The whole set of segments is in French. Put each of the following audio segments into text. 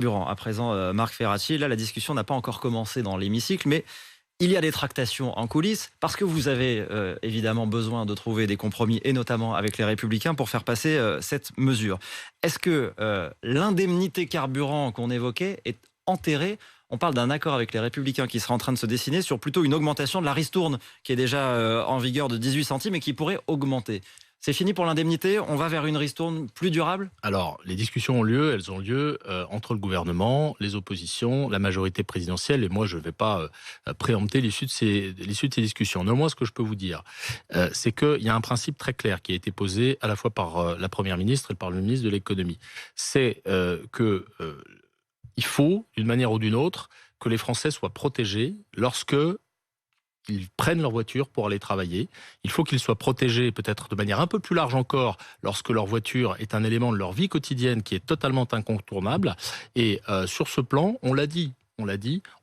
Durand, à présent, Marc Ferracci. Là, la discussion n'a pas encore commencé dans l'hémicycle, mais il y a des tractations en coulisses parce que vous avez évidemment besoin de trouver des compromis, et notamment avec les Républicains, pour faire passer cette mesure. Est-ce que l'indemnité carburant qu'on évoquait est enterrée? On parle d'un accord avec les Républicains qui sera en train de se dessiner sur plutôt une augmentation de la ristourne, qui est déjà en vigueur de 18 centimes et qui pourrait augmenter. C'est fini pour l'indemnité, on va vers une ristourne plus durable? Alors, les discussions elles ont lieu entre le gouvernement, les oppositions, la majorité présidentielle, et moi je ne vais pas préempter l'issue de ces discussions. Néanmoins, ce que je peux vous dire, c'est qu'il y a un principe très clair qui a été posé à la fois par la Première ministre et par le ministre de l'économie. C'est qu'il faut, d'une manière ou d'une autre, que les Français soient protégés lorsque ils prennent leur voiture pour aller travailler. Il faut qu'ils soient protégés peut-être de manière un peu plus large encore lorsque leur voiture est un élément de leur vie quotidienne qui est totalement incontournable. Et sur ce plan, on l'a dit,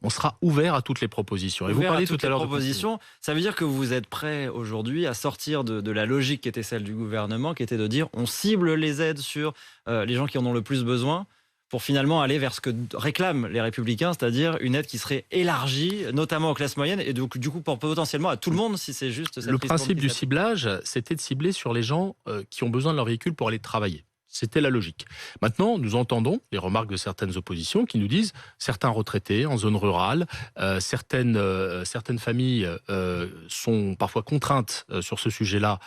on sera ouvert à toutes les propositions. Et vous parliez tout à l'heure de propositions. Ça veut dire que vous êtes prêt aujourd'hui à sortir de la logique qui était celle du gouvernement, qui était de dire on cible les aides sur les gens qui en ont le plus besoin, pour finalement aller vers ce que réclament les Républicains, c'est-à-dire une aide qui serait élargie, notamment aux classes moyennes, et donc du coup potentiellement à tout le monde, si c'est juste cette Le principe du ciblage, c'était de cibler sur les gens qui ont besoin de leur véhicule pour aller travailler. C'était la logique. Maintenant, nous entendons les remarques de certaines oppositions qui nous disent certains retraités en zone rurale, certaines familles sont parfois contraintes sur ce sujet-là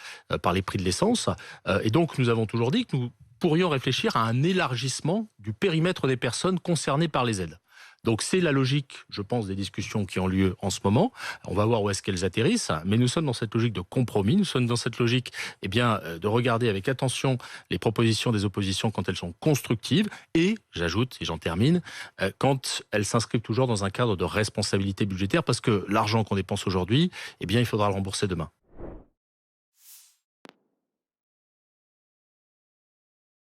par les prix de l'essence. Et donc, nous avons toujours dit que nous pourrions réfléchir à un élargissement du périmètre des personnes concernées par les aides. Donc c'est la logique, je pense, des discussions qui ont lieu en ce moment. On va voir où est-ce qu'elles atterrissent, mais nous sommes dans cette logique de compromis, nous sommes dans cette logique de regarder avec attention les propositions des oppositions quand elles sont constructives et, j'ajoute, et j'en termine, quand elles s'inscrivent toujours dans un cadre de responsabilité budgétaire, parce que l'argent qu'on dépense aujourd'hui, il faudra le rembourser demain.